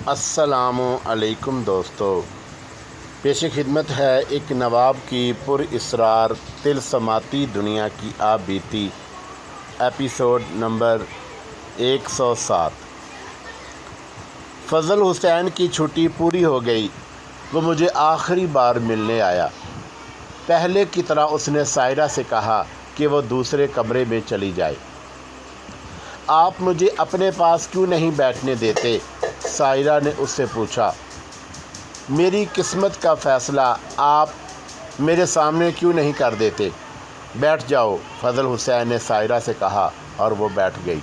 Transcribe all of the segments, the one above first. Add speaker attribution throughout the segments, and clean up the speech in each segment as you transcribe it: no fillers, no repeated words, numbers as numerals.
Speaker 1: السلام علیکم دوستو، پیش خدمت ہے ایک نواب کی پر اسرار طلسماتی دنیا کی آپ بیتی ایپیسوڈ نمبر 107۔ فضل حسین کی چھٹی پوری ہو گئی۔ وہ مجھے آخری بار ملنے آیا۔ پہلے کی طرح اس نے سائرہ سے کہا کہ وہ دوسرے کمرے میں چلی جائے۔ آپ مجھے اپنے پاس کیوں نہیں بیٹھنے دیتے؟ سائرہ نے اس سے پوچھا۔ میری قسمت کا فیصلہ آپ میرے سامنے کیوں نہیں کر دیتے؟ بیٹھ جاؤ، فضل حسین نے سائرہ سے کہا اور وہ بیٹھ گئی۔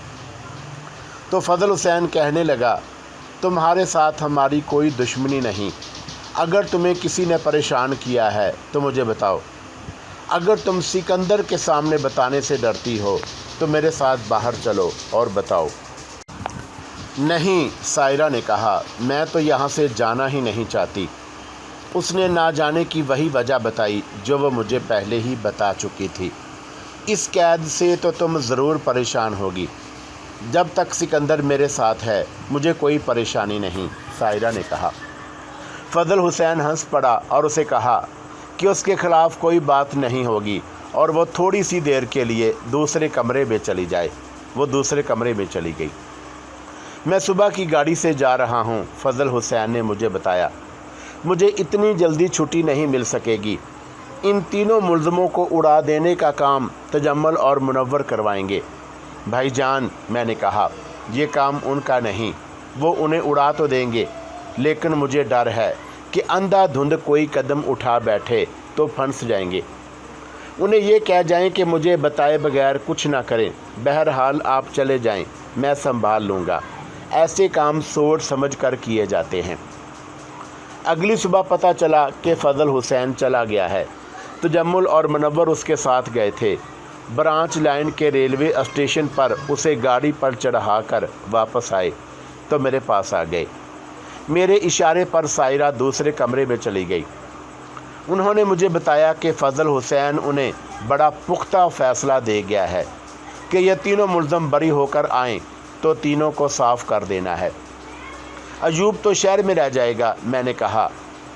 Speaker 1: تو فضل حسین کہنے لگا، تمہارے ساتھ ہماری کوئی دشمنی نہیں۔ اگر تمہیں کسی نے پریشان کیا ہے تو مجھے بتاؤ۔ اگر تم سکندر کے سامنے بتانے سے ڈرتی ہو تو میرے ساتھ باہر چلو اور بتاؤ۔ نہیں، سائرہ نے کہا، میں تو یہاں سے جانا ہی نہیں چاہتی۔ اس نے نہ جانے کی وہی وجہ بتائی جو وہ مجھے پہلے ہی بتا چکی تھی۔ اس قید سے تو تم ضرور پریشان ہوگی۔ جب تک سکندر میرے ساتھ ہے مجھے کوئی پریشانی نہیں، سائرہ نے کہا۔ فضل حسین ہنس پڑا اور اسے کہا کہ اس کے خلاف کوئی بات نہیں ہوگی اور وہ تھوڑی سی دیر کے لیے دوسرے کمرے میں چلی جائے۔ وہ دوسرے کمرے میں چلی گئی۔ میں صبح کی گاڑی سے جا رہا ہوں، فضل حسین نے مجھے بتایا۔ مجھے اتنی جلدی چھٹی نہیں مل سکے گی۔ ان تینوں ملزموں کو اڑا دینے کا کام تجمل اور منور کروائیں گے۔ بھائی جان، میں نے کہا، یہ کام ان کا نہیں۔ وہ انہیں اڑا تو دیں گے، لیکن مجھے ڈر ہے کہ اندھا دھند کوئی قدم اٹھا بیٹھے تو پھنس جائیں گے۔ انہیں یہ کہہ جائیں کہ مجھے بتائے بغیر کچھ نہ کریں۔ بہرحال آپ چلے جائیں، میں سنبھال لوں گا۔ ایسے کام سوچ سمجھ کر کیے جاتے ہیں۔ اگلی صبح پتہ چلا کہ فضل حسین چلا گیا ہے۔ تجمل اور منور اس کے ساتھ گئے تھے۔ برانچ لائن کے ریلوے اسٹیشن پر اسے گاڑی پر چڑھا کر واپس آئے تو میرے پاس آ گئے۔ میرے اشارے پر سائرہ دوسرے کمرے میں چلی گئی۔ انہوں نے مجھے بتایا کہ فضل حسین انہیں بڑا پختہ فیصلہ دے گیا ہے کہ یہ تینوں ملزم بری ہو کر آئیں تو تینوں کو صاف کر دینا ہے۔ ایوب تو شہر میں رہ جائے گا، میں نے کہا۔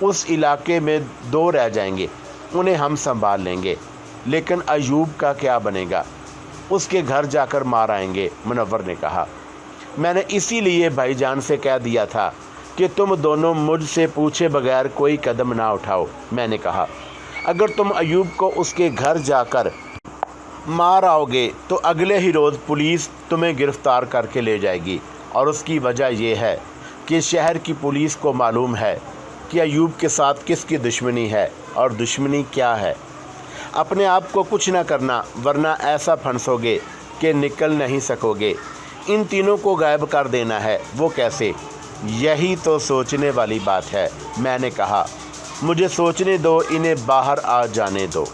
Speaker 1: اس علاقے میں 2 رہ جائیں گے، انہیں ہم سنبھال لیں گے۔ لیکن ایوب کا کیا بنے گا؟ اس کے گھر جا کر مار آئیں گے، منور نے کہا۔ میں نے اسی لیے بھائی جان سے کہہ دیا تھا کہ تم دونوں مجھ سے پوچھے بغیر کوئی قدم نہ اٹھاؤ، میں نے کہا۔ اگر تم ایوب کو اس کے گھر جا کر مار آؤ گے تو اگلے ہی روز پولیس تمہیں گرفتار کر کے لے جائے گی، اور اس کی وجہ یہ ہے کہ شہر کی پولیس کو معلوم ہے کہ ایوب کے ساتھ کس کی دشمنی ہے اور دشمنی کیا ہے۔ اپنے آپ کو کچھ نہ کرنا، ورنہ ایسا پھنسو گے کہ نکل نہیں سکو گے۔ ان تینوں کو غائب کر دینا ہے، وہ کیسے؟ یہی تو سوچنے والی بات ہے، میں نے کہا۔ مجھے سوچنے دو، انہیں باہر آ جانے دو۔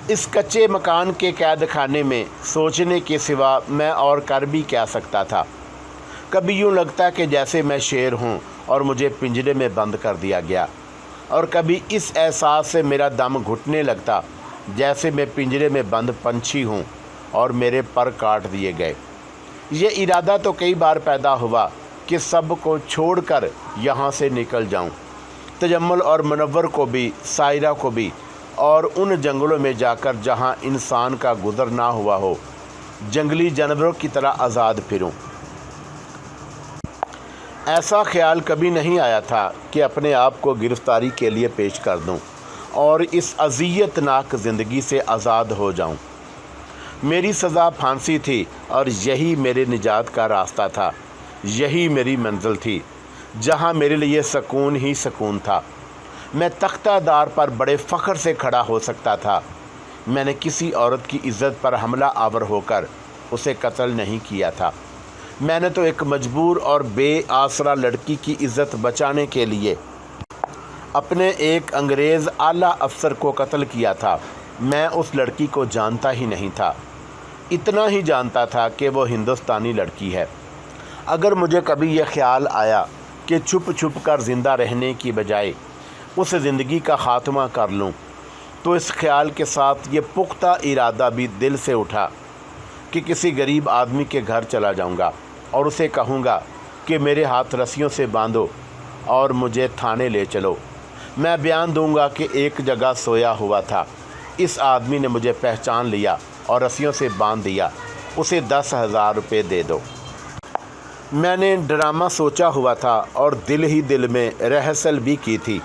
Speaker 1: اس کچے مکان کے قید خانے میں سوچنے کے سوا میں اور کر بھی کیا سکتا تھا؟ کبھی یوں لگتا کہ جیسے میں شیر ہوں اور مجھے پنجرے میں بند کر دیا گیا، اور کبھی اس احساس سے میرا دم گھٹنے لگتا جیسے میں پنجرے میں بند پنچھی ہوں اور میرے پر کاٹ دیے گئے۔ یہ ارادہ تو کئی بار پیدا ہوا کہ سب کو چھوڑ کر یہاں سے نکل جاؤں، تجمل اور منور کو بھی، سائرہ کو بھی، اور ان جنگلوں میں جا کر جہاں انسان کا گزر نہ ہوا ہو، جنگلی جانوروں کی طرح آزاد پھروں۔ ایسا خیال کبھی نہیں آیا تھا کہ اپنے آپ کو گرفتاری کے لیے پیش کر دوں اور اس اذیت ناک زندگی سے آزاد ہو جاؤں۔ میری سزا پھانسی تھی اور یہی میرے نجات کا راستہ تھا، یہی میری منزل تھی، جہاں میرے لیے سکون ہی سکون تھا۔ میں تختہ دار پر بڑے فخر سے کھڑا ہو سکتا تھا۔ میں نے کسی عورت کی عزت پر حملہ آور ہو کر اسے قتل نہیں کیا تھا۔ میں نے تو ایک مجبور اور بے آسرا لڑکی کی عزت بچانے کے لیے اپنے ایک انگریز اعلیٰ افسر کو قتل کیا تھا۔ میں اس لڑکی کو جانتا ہی نہیں تھا، اتنا ہی جانتا تھا کہ وہ ہندوستانی لڑکی ہے۔ اگر مجھے کبھی یہ خیال آیا کہ چھپ چھپ کر زندہ رہنے کی بجائے اس زندگی کا خاتمہ کر لوں، تو اس خیال کے ساتھ یہ پختہ ارادہ بھی دل سے اٹھا کہ کسی غریب آدمی کے گھر چلا جاؤں گا اور اسے کہوں گا، کہ میرے ہاتھ رسیوں سے باندھو اور مجھے تھانے لے چلو۔ میں بیان دوں گا کہ ایک جگہ سویا ہوا تھا، اس آدمی نے مجھے پہچان لیا اور رسیوں سے باندھ دیا، اسے 10,000 روپے دے دو۔ میں نے ڈرامہ سوچا ہوا تھا اور دل ہی دل میں رہسل بھی کی تھی،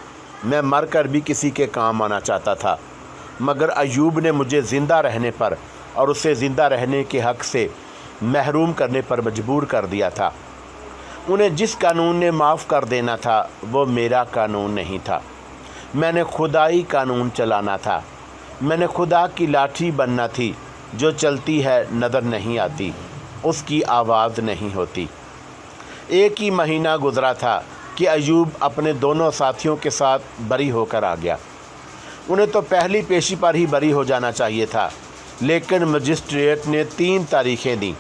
Speaker 1: میں مر کر بھی کسی کے کام آنا چاہتا تھا، مگر ایوب نے مجھے زندہ رہنے پر اور اسے زندہ رہنے کے حق سے محروم کرنے پر مجبور کر دیا تھا۔ انہیں جس قانون نے معاف کر دینا تھا وہ میرا قانون نہیں تھا، میں نے خدائی قانون چلانا تھا، میں نے خدا کی لاٹھی بننا تھی جو چلتی ہے نظر نہیں آتی، اس کی آواز نہیں ہوتی۔ ایک ہی مہینہ گزرا تھا کہ ایوب اپنے دونوں ساتھیوں کے ساتھ بری ہو کر آ گیا۔ انہیں تو پہلی پیشی پر ہی بری ہو جانا چاہیے تھا، لیکن مجسٹریٹ نے 3 تاریخیں دیں۔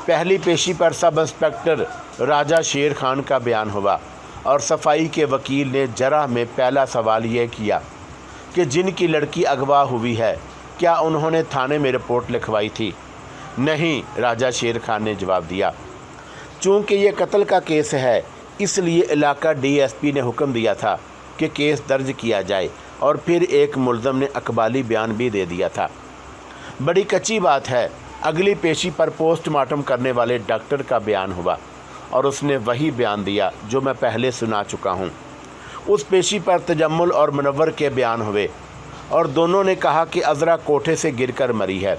Speaker 1: پہلی پیشی پر سب انسپکٹر راجہ شیر خان کا بیان ہوا اور صفائی کے وکیل نے جرح میں پہلا سوال یہ کیا کہ جن کی لڑکی اغوا ہوئی ہے کیا انہوں نے تھانے میں رپورٹ لکھوائی تھی؟ نہیں، راجہ شیر خان نے جواب دیا۔ چونکہ یہ قتل کا کیس ہے اس لیے علاقہ ڈی ایس پی نے حکم دیا تھا کہ کیس درج کیا جائے، اور پھر ایک ملزم نے اقبالی بیان بھی دے دیا تھا۔ بڑی کچی بات ہے، اگلی پیشی پر پوسٹ مارٹم کرنے والے ڈاکٹر کا بیان ہوا اور اس نے وہی بیان دیا جو میں پہلے سنا چکا ہوں۔ اس پیشی پر تجمل اور منور کے بیان ہوئے اور دونوں نے کہا کہ عذرا کوٹھے سے گر کر مری ہے۔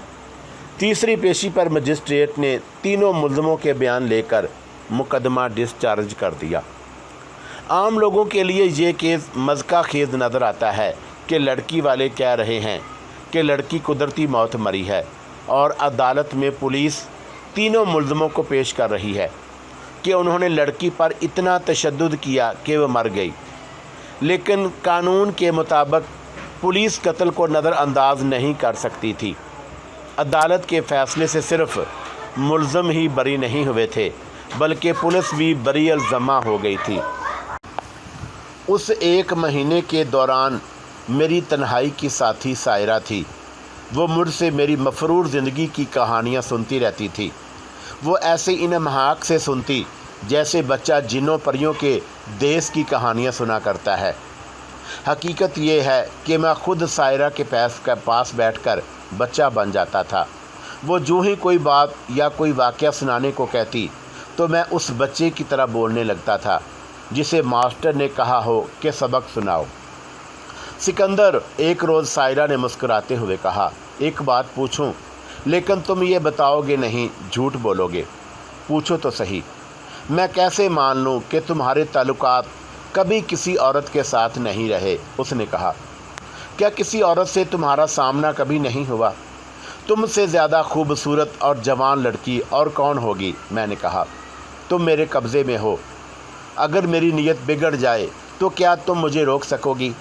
Speaker 1: تیسری پیشی پر مجسٹریٹ نے تینوں ملزموں کے بیان لے کر مقدمہ ڈسچارج کر دیا۔ عام لوگوں کے لیے یہ کیس مضحکہ خیز نظر آتا ہے کہ لڑکی والے کہہ رہے ہیں کہ لڑکی قدرتی موت مری ہے، اور عدالت میں پولیس تینوں ملزموں کو پیش کر رہی ہے کہ انہوں نے لڑکی پر اتنا تشدد کیا کہ وہ مر گئی، لیکن قانون کے مطابق پولیس قتل کو نظر انداز نہیں کر سکتی تھی۔ عدالت کے فیصلے سے صرف ملزم ہی بری نہیں ہوئے تھے بلکہ پولیس بھی بری الزمہ ہو گئی تھی۔ اس ایک مہینے کے دوران میری تنہائی کی ساتھی سائرہ تھی۔ وہ مجھ سے میری مفرور زندگی کی کہانیاں سنتی رہتی تھی۔ وہ ایسے انمہاک سے سنتی جیسے بچہ جنوں پریوں کے دیس کی کہانیاں سنا کرتا ہے۔ حقیقت یہ ہے کہ میں خود سائرہ کے پاس بیٹھ کر بچہ بن جاتا تھا۔ وہ جو ہی کوئی بات یا کوئی واقعہ سنانے کو کہتی تو میں اس بچے کی طرح بولنے لگتا تھا جسے ماسٹر نے کہا ہو کہ سبق سناؤ۔ سکندر، ایک روز سائرہ نے مسکراتے ہوئے کہا، ایک بات پوچھوں؟ لیکن تم یہ بتاؤ گے نہیں، جھوٹ بولو گے؟ پوچھو تو صحیح۔ میں کیسے مان لوں کہ تمہارے تعلقات کبھی کسی عورت کے ساتھ نہیں رہے؟ اس نے کہا، کیا کسی عورت سے تمہارا سامنا کبھی نہیں ہوا؟ تم سے زیادہ خوبصورت اور جوان لڑکی اور کون ہوگی؟ میں نے کہا، تم میرے قبضے میں ہو، اگر میری نیت بگڑ جائے تو کیا تم مجھے روک سکو گی؟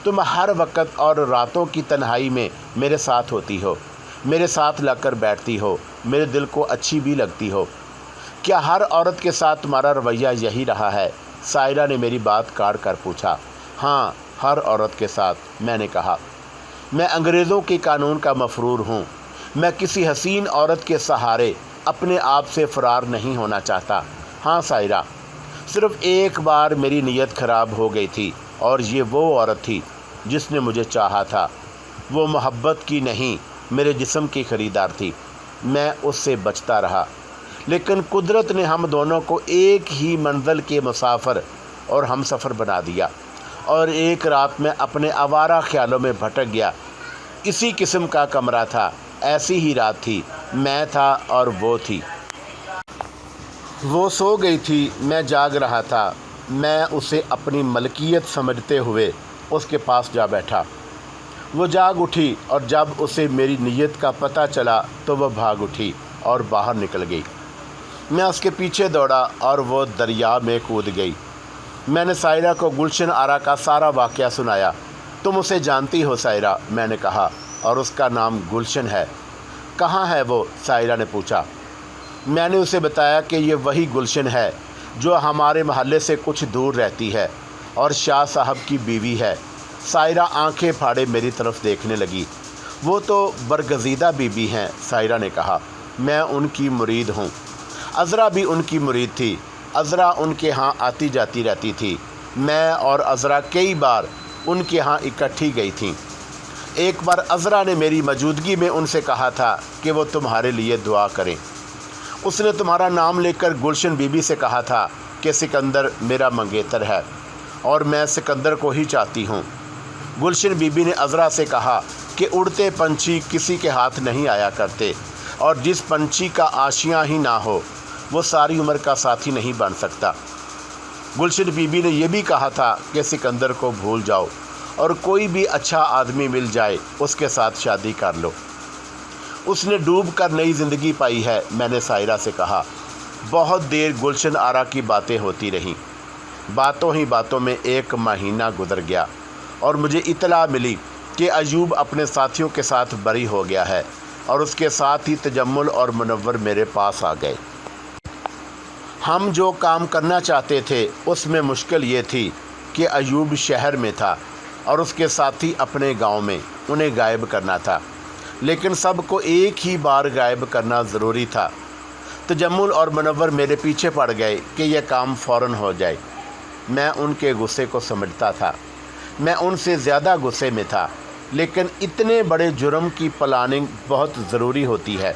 Speaker 1: تم ہر وقت اور راتوں کی تنہائی میں میرے ساتھ ہوتی ہو، میرے ساتھ لگ کر بیٹھتی ہو، میرے دل کو اچھی بھی لگتی ہو۔ کیا ہر عورت کے ساتھ تمہارا رویہ یہی رہا ہے؟ سائرہ نے میری بات کاٹ کر پوچھا۔ ہاں، ہر عورت کے ساتھ، میں نے کہا۔ میں انگریزوں کے قانون کا مفرور ہوں، میں کسی حسین عورت کے سہارے اپنے آپ سے فرار نہیں ہونا چاہتا۔ ہاں سائرہ، صرف ایک بار میری نیت خراب ہو گئی تھی، اور یہ وہ عورت تھی جس نے مجھے چاہا تھا۔ وہ محبت کی نہیں، میرے جسم کی خریدار تھی۔ میں اس سے بچتا رہا، لیکن قدرت نے ہم دونوں کو ایک ہی منزل کے مسافر اور ہم سفر بنا دیا، اور ایک رات میں اپنے آوارہ خیالوں میں بھٹک گیا۔ اسی قسم کا کمرہ تھا، ایسی ہی رات تھی، میں تھا اور وہ تھی۔ وہ سو گئی تھی، میں جاگ رہا تھا۔ میں اسے اپنی ملکیت سمجھتے ہوئے اس کے پاس جا بیٹھا۔ وہ جاگ اٹھی، اور جب اسے میری نیت کا پتہ چلا تو وہ بھاگ اٹھی اور باہر نکل گئی۔ میں اس کے پیچھے دوڑا اور وہ دریا میں کود گئی۔ میں نے سائرہ کو گلشن آرا کا سارا واقعہ سنایا۔ تم اسے جانتی ہو سائرہ؟ میں نے کہا، اور اس کا نام گلشن ہے۔ کہاں ہے وہ؟ سائرہ نے پوچھا۔ میں نے اسے بتایا کہ یہ وہی گلشن ہے جو ہمارے محلے سے کچھ دور رہتی ہے اور شاہ صاحب کی بیوی ہے۔ سائرہ آنکھیں پھاڑے میری طرف دیکھنے لگی۔ وہ تو برگزیدہ بیوی ہیں، سائرہ نے کہا۔ میں ان کی مرید ہوں۔ عذرا بھی ان کی مرید تھی۔ عذرا ان کے ہاں آتی جاتی رہتی تھی۔ میں اور عذرا کئی بار ان کے ہاں اکٹھی گئی تھیں۔ ایک بار عذرا نے میری موجودگی میں ان سے کہا تھا کہ وہ تمہارے لیے دعا کریں۔ اس نے تمہارا نام لے کر گلشن بی بی سے کہا تھا کہ سکندر میرا منگیتر ہے اور میں سکندر کو ہی چاہتی ہوں۔ گلشن بی بی نے عذرا سے کہا کہ اڑتے پنچھی کسی کے ہاتھ نہیں آیا کرتے، اور جس پنچھی کا آشیاں ہی نہ ہو وہ ساری عمر کا ساتھی نہیں بن سکتا۔ گلشن بی بی نے یہ بھی کہا تھا کہ سکندر کو بھول جاؤ اور کوئی بھی اچھا آدمی مل جائے اس کے ساتھ شادی کر لو۔ اس نے ڈوب کر نئی زندگی پائی ہے، میں نے سائرہ سے کہا۔ بہت دیر گلشن آرا کی باتیں ہوتی رہیں۔ باتوں ہی باتوں میں ایک مہینہ گزر گیا اور مجھے اطلاع ملی کہ ایوب اپنے ساتھیوں کے ساتھ بری ہو گیا ہے، اور اس کے ساتھ ہی تجمل اور منور میرے پاس آ گئے۔ ہم جو کام کرنا چاہتے تھے اس میں مشکل یہ تھی کہ ایوب شہر میں تھا اور اس کے ساتھی اپنے گاؤں میں، انہیں غائب کرنا تھا، لیکن سب کو ایک ہی بار غائب کرنا ضروری تھا۔ تجمل اور منور میرے پیچھے پڑ گئے کہ یہ کام فوراً ہو جائے۔ میں ان کے غصے کو سمجھتا تھا، میں ان سے زیادہ غصے میں تھا، لیکن اتنے بڑے جرم کی پلاننگ بہت ضروری ہوتی ہے۔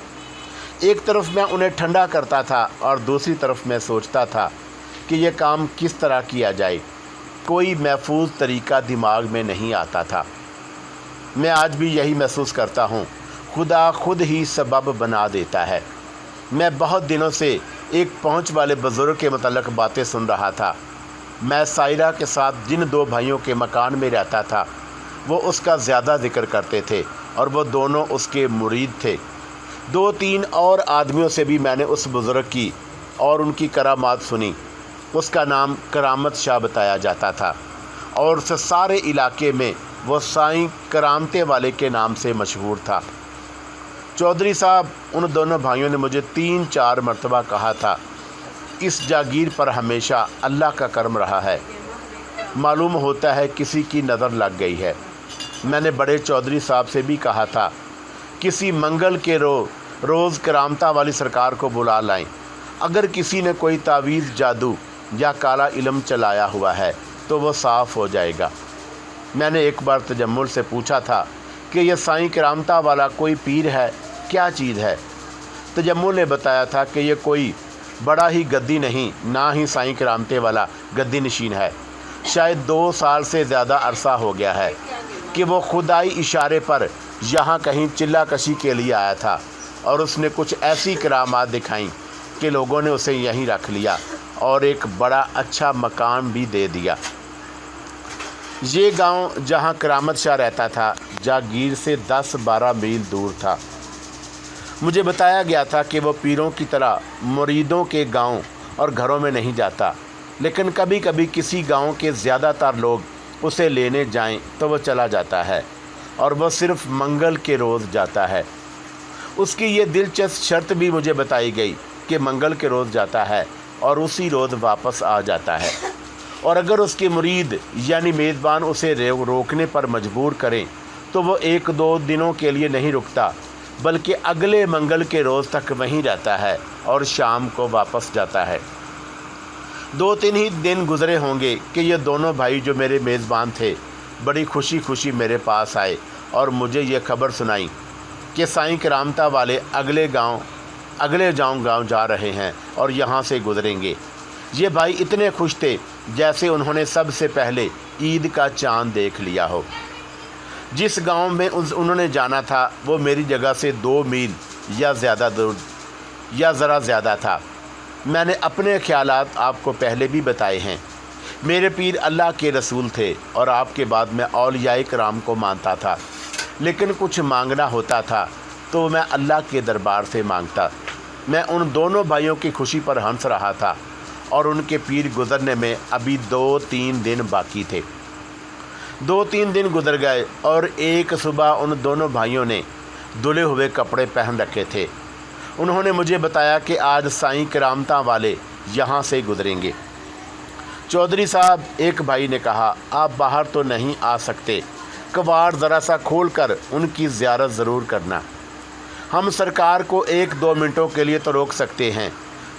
Speaker 1: ایک طرف میں انہیں ٹھنڈا کرتا تھا اور دوسری طرف میں سوچتا تھا کہ یہ کام کس طرح کیا جائے۔ کوئی محفوظ طریقہ دماغ میں نہیں آتا تھا۔ میں آج بھی یہی محسوس کرتا ہوں، خدا خود ہی سبب بنا دیتا ہے۔ میں بہت دنوں سے ایک پہنچ والے بزرگ کے متعلق باتیں سن رہا تھا۔ میں سائرہ کے ساتھ جن دو بھائیوں کے مکان میں رہتا تھا وہ اس کا زیادہ ذکر کرتے تھے، اور وہ دونوں اس کے مرید تھے۔ 2-3 اور آدمیوں سے بھی میں نے اس بزرگ کی اور ان کی کرامات سنی۔ اس کا نام کرامت شاہ بتایا جاتا تھا، اور اس سارے علاقے میں وہ سائیں کرامتے والے کے نام سے مشہور تھا۔ چودھری صاحب، ان دونوں بھائیوں نے مجھے 3-4 مرتبہ کہا تھا، اس جاگیر پر ہمیشہ اللہ کا کرم رہا ہے، معلوم ہوتا ہے کسی کی نظر لگ گئی ہے۔ میں نے بڑے چودھری صاحب سے بھی کہا تھا، کسی منگل کے روز کرامتا والی سرکار کو بلا لائیں، اگر کسی نے کوئی تعویذ، جادو یا کالا علم چلایا ہوا ہے تو وہ صاف ہو جائے گا۔ میں نے ایک بار تجمل سے پوچھا تھا کہ یہ سائیں کرامتا والا کوئی پیر ہے، کیا چیز ہے؟ تجمل نے بتایا تھا کہ یہ کوئی بڑا ہی گدی نہیں، نہ ہی سائیں کرامتے والا گدی نشین ہے۔ شاید 2 سال سے زیادہ عرصہ ہو گیا ہے کہ وہ خدائی اشارے پر یہاں کہیں چلہ کشی کے لیے آیا تھا، اور اس نے کچھ ایسی کرامات دکھائیں کہ لوگوں نے اسے یہیں رکھ لیا اور ایک بڑا اچھا مکان بھی دے دیا۔ یہ گاؤں جہاں کرامت شاہ رہتا تھا جاگیر سے 10-12 میل دور تھا۔ مجھے بتایا گیا تھا کہ وہ پیروں کی طرح مریدوں کے گاؤں اور گھروں میں نہیں جاتا، لیکن کبھی کبھی کسی گاؤں کے زیادہ تر لوگ اسے لینے جائیں تو وہ چلا جاتا ہے، اور وہ صرف منگل کے روز جاتا ہے۔ اس کی یہ دلچسپ شرط بھی مجھے بتائی گئی کہ منگل کے روز جاتا ہے اور اسی روز واپس آ جاتا ہے، اور اگر اس کے مرید یعنی میزبان اسے روکنے پر مجبور کریں تو وہ 1-2 دنوں کے لیے نہیں رکتا، بلکہ اگلے منگل کے روز تک وہیں رہتا ہے اور شام کو واپس جاتا ہے۔ 2-3 ہی دن گزرے ہوں گے کہ یہ دونوں بھائی جو میرے میزبان تھے بڑی خوشی خوشی میرے پاس آئے اور مجھے یہ خبر سنائی کہ سائیں کرامتا والے اگلے گاؤں جا رہے ہیں اور یہاں سے گزریں گے۔ یہ بھائی اتنے خوش تھے جیسے انہوں نے سب سے پہلے عید کا چاند دیکھ لیا ہو۔ جس گاؤں میں انہوں نے جانا تھا وہ میری جگہ سے 2 میل یا زیادہ دور یا ذرا زیادہ تھا۔ میں نے اپنے خیالات آپ کو پہلے بھی بتائے ہیں۔ میرے پیر اللہ کے رسول تھے اور آپ کے بعد میں اولیاء کرام کو مانتا تھا، لیکن کچھ مانگنا ہوتا تھا تو میں اللہ کے دربار سے مانگتا۔ میں ان دونوں بھائیوں کی خوشی پر ہنس رہا تھا اور ان کے پیر گزرنے میں ابھی 2-3 دن باقی تھے۔ 2-3 دن گزر گئے اور ایک صبح ان دونوں بھائیوں نے دھلے ہوئے کپڑے پہن رکھے تھے۔ انہوں نے مجھے بتایا کہ آج سائیں کرامتا والے یہاں سے گزریں گے۔ چودھری صاحب، ایک بھائی نے کہا، آپ باہر تو نہیں آ سکتے، کباڑ ذرا سا کھول کر ان کی زیارت ضرور کرنا۔ ہم سرکار کو 1-2 منٹوں کے لیے تو روک سکتے ہیں،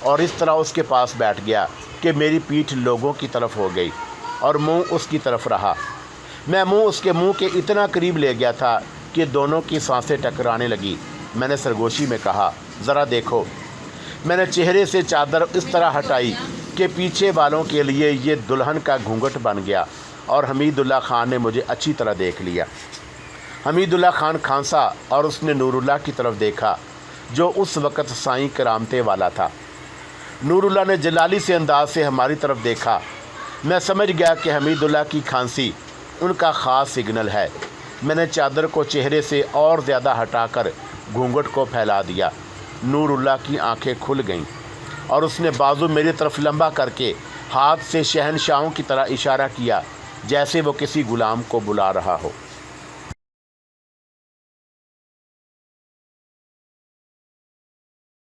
Speaker 1: اور اس طرح اس کے پاس بیٹھ گیا کہ میری پیٹھ لوگوں کی طرف ہو گئی اور منہ اس کی طرف رہا۔ میں اس کے منہ کے اتنا قریب لے گیا تھا کہ دونوں کی سانسیں ٹکرانے لگی۔ میں نے سرگوشی میں کہا، ذرا دیکھو۔ میں نے چہرے سے چادر اس طرح ہٹائی کہ پیچھے والوں کے لیے یہ دلہن کا گھونگھٹ بن گیا، اور حمید اللہ خان نے مجھے اچھی طرح دیکھ لیا۔ حمید اللہ خان کھانسا اور اس نے نور اللہ کی طرف دیکھا جو اس وقت سائیں کرامتے والا تھا۔ نور اللہ نے جلالی سے انداز سے ہماری طرف دیکھا۔ میں سمجھ گیا کہ حمید اللہ کی کھانسی ان کا خاص سگنل ہے۔ میں نے چادر کو چہرے سے اور زیادہ ہٹا کر گھونگھٹ کو پھیلا دیا۔ نور اللہ کی آنکھیں کھل گئیں اور اس نے بازو میری طرف لمبا کر کے ہاتھ سے شہنشاہوں کی طرح اشارہ کیا، جیسے وہ کسی غلام کو بلا رہا ہو۔